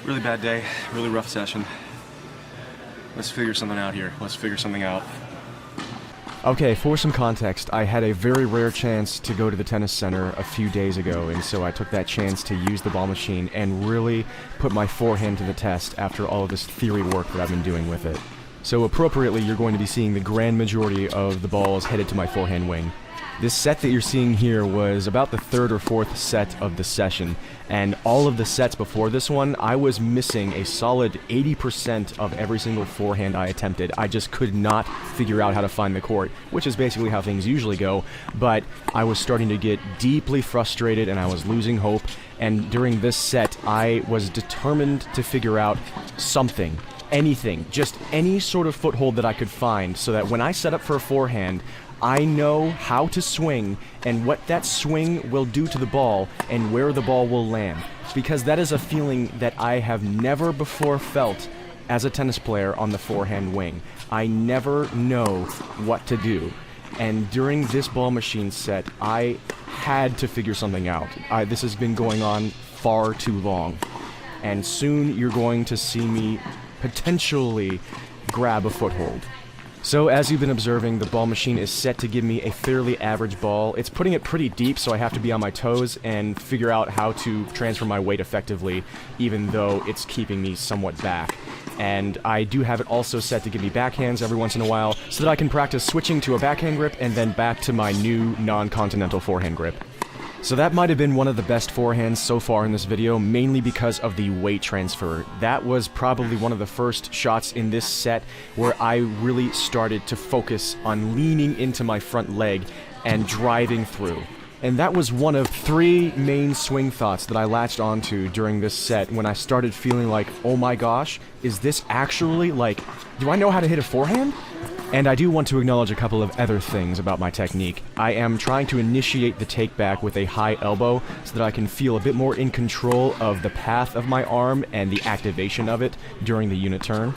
Really bad day, really rough session. Let's figure something out here. Let's figure something out. Okay, for some context, I had a very rare chance to go to the tennis center a few days ago, and so I took that chance to use the ball machine and really put my forehand to the test after all of this theory work that I've been doing with it. So appropriately, you're going to be seeing the grand majority of the balls headed to my forehand wing. This set that you're seeing here was about the third or fourth set of the session, and all of the sets before this one, I was missing a solid 80% of every single forehand I attempted. I just could not figure out how to find the court, which is basically how things usually go, but I was starting to get deeply frustrated and I was losing hope, and during this set, I was determined to figure out something. Anything, just any sort of foothold that I could find, so that when I set up for a forehand, I know how to swing and what that swing will do to the ball and where the ball will land. Because that is a feeling that I have never before felt as a tennis player on the forehand wing. I never know what to do. And during this ball machine set, I had to figure something out. This has been going on far too long. And soon you're going to see me potentially grab a foothold. So as you've been observing, the ball machine is set to give me a fairly average ball. It's putting it pretty deep, so I have to be on my toes and figure out how to transfer my weight effectively, even though it's keeping me somewhat back. And I do have it also set to give me backhands every once in a while, so that I can practice switching to a backhand grip and then back to my new non-continental forehand grip. So that might have been one of the best forehands so far in this video, mainly because of the weight transfer. That was probably one of the first shots in this set where I really started to focus on leaning into my front leg and driving through. And that was one of three main swing thoughts that I latched onto during this set when I started feeling like, oh my gosh, is this actually, like, do I know how to hit a forehand? And I do want to acknowledge a couple of other things about my technique. I am trying to initiate the take back with a high elbow so that I can feel a bit more in control of the path of my arm and the activation of it during the unit turn.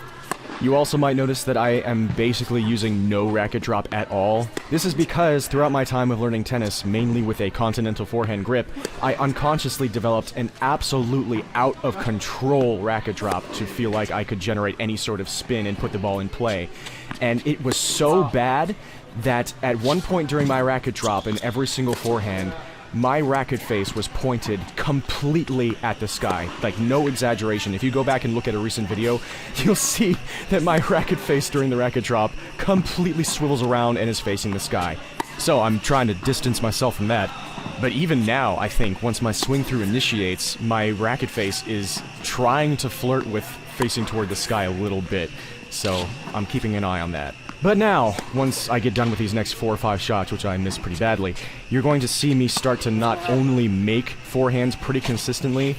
You also might notice that I am basically using no racket drop at all. This is because throughout my time of learning tennis, mainly with a continental forehand grip, I unconsciously developed an absolutely out of control racket drop to feel like I could generate any sort of spin and put the ball in play. And it was so bad that at one point during my racket drop in every single forehand, my racket face was pointed completely at the sky. Like, no exaggeration. If you go back and look at a recent video, you'll see that my racket face during the racket drop completely swivels around and is facing the sky. So I'm trying to distance myself from that. But even now, I think, once my swing through initiates, my racket face is trying to flirt with facing toward the sky a little bit. So I'm keeping an eye on that. But now, once I get done with these next 4 or 5 shots, which I missed pretty badly, you're going to see me start to not only make forehands pretty consistently,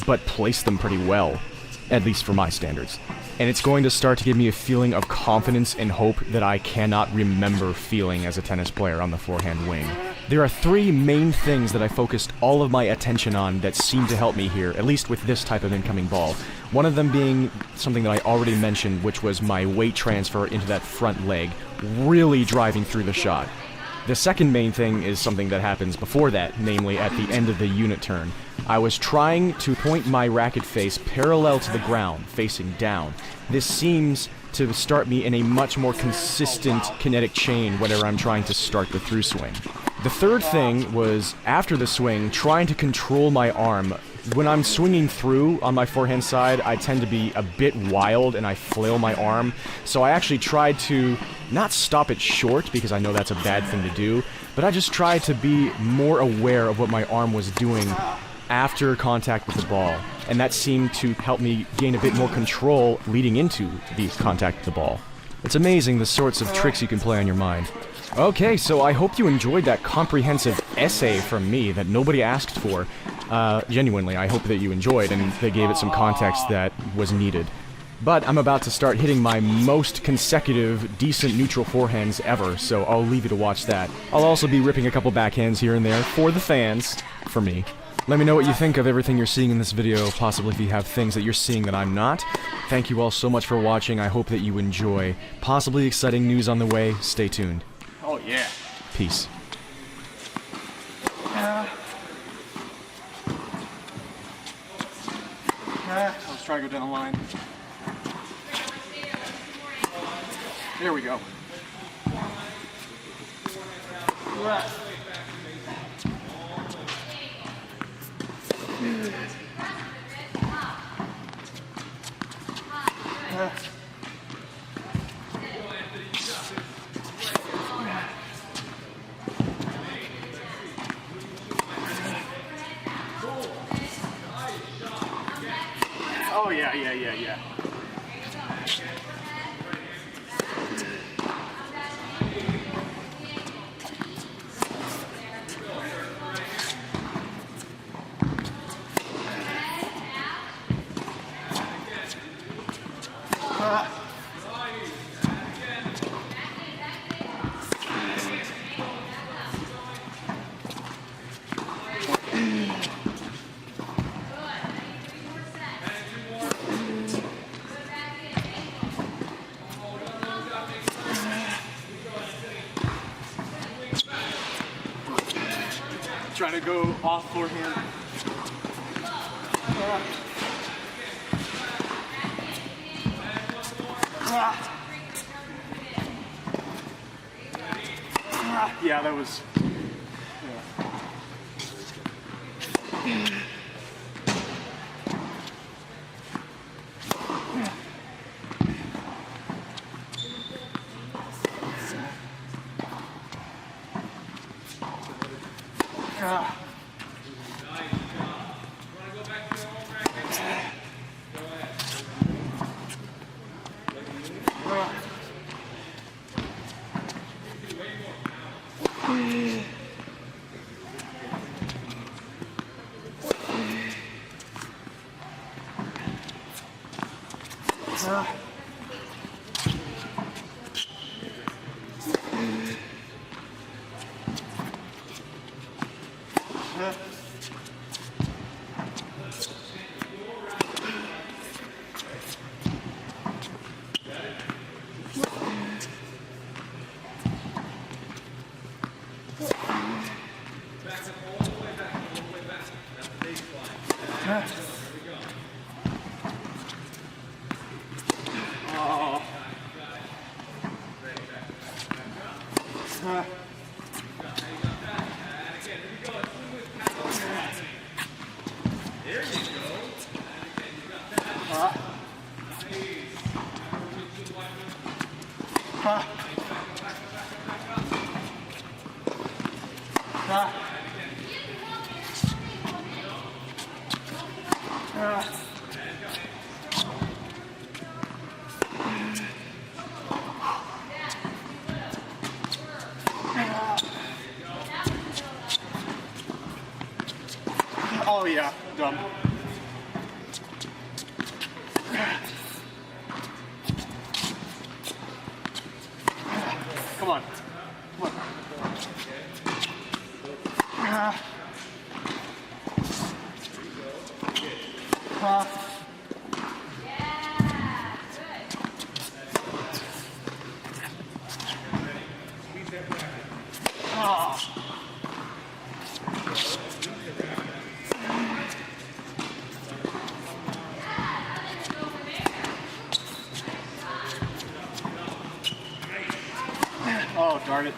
but place them pretty well, at least for my standards. And it's going to start to give me a feeling of confidence and hope that I cannot remember feeling as a tennis player on the forehand wing. There are 3 main things that I focused all of my attention on that seem to help me here, at least with this type of incoming ball. One of them being something that I already mentioned, which was my weight transfer into that front leg, really driving through the shot. The second main thing is something that happens before that, namely at the end of the unit turn. I was trying to point my racket face parallel to the ground, facing down. This seems to start me in a much more consistent kinetic chain whenever I'm trying to start the through swing. The third thing was, after the swing, trying to control my arm. When I'm swinging through on my forehand side, I tend to be a bit wild and I flail my arm. So I actually tried to not stop it short, because I know that's a bad thing to do, but I just tried to be more aware of what my arm was doing after contact with the ball. And that seemed to help me gain a bit more control leading into the contact with the ball. It's amazing the sorts of tricks you can play on your mind. Okay, so I hope you enjoyed that comprehensive essay from me that nobody asked for. Genuinely, I hope that you enjoyed and they gave it some context that was needed. But I'm about to start hitting my most consecutive, decent neutral forehands ever, so I'll leave you to watch that. I'll also be ripping a couple backhands here and there for the fans, for me. Let me know what you think of everything you're seeing in this video, possibly if you have things that you're seeing that I'm not. Thank you all so much for watching. I hope that you enjoy. Possibly exciting news on the way. Stay tuned. Oh yeah. Peace. Let's try to go down the line. There we go. Oh yeah. Trying to go off forehand. Yeah, that was. Oh yeah, dumb. Come on. Come on. Oh, darn it.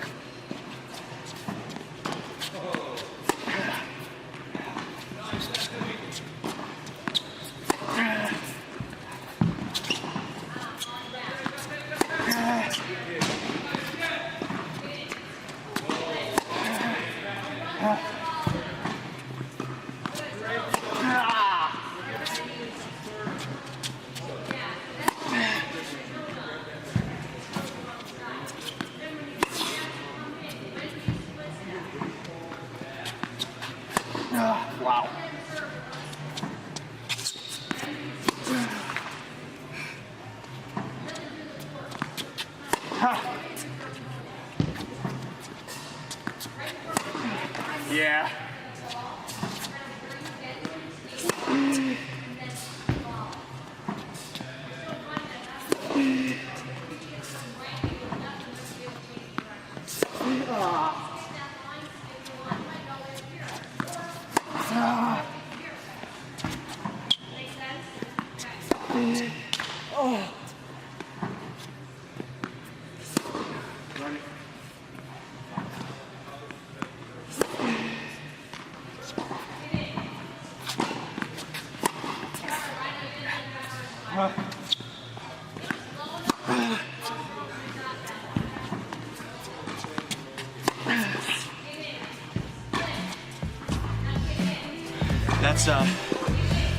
Wow. Yeah.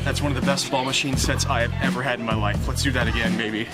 That's one of the best ball machine sets I have ever had in my life. Let's do that again, baby.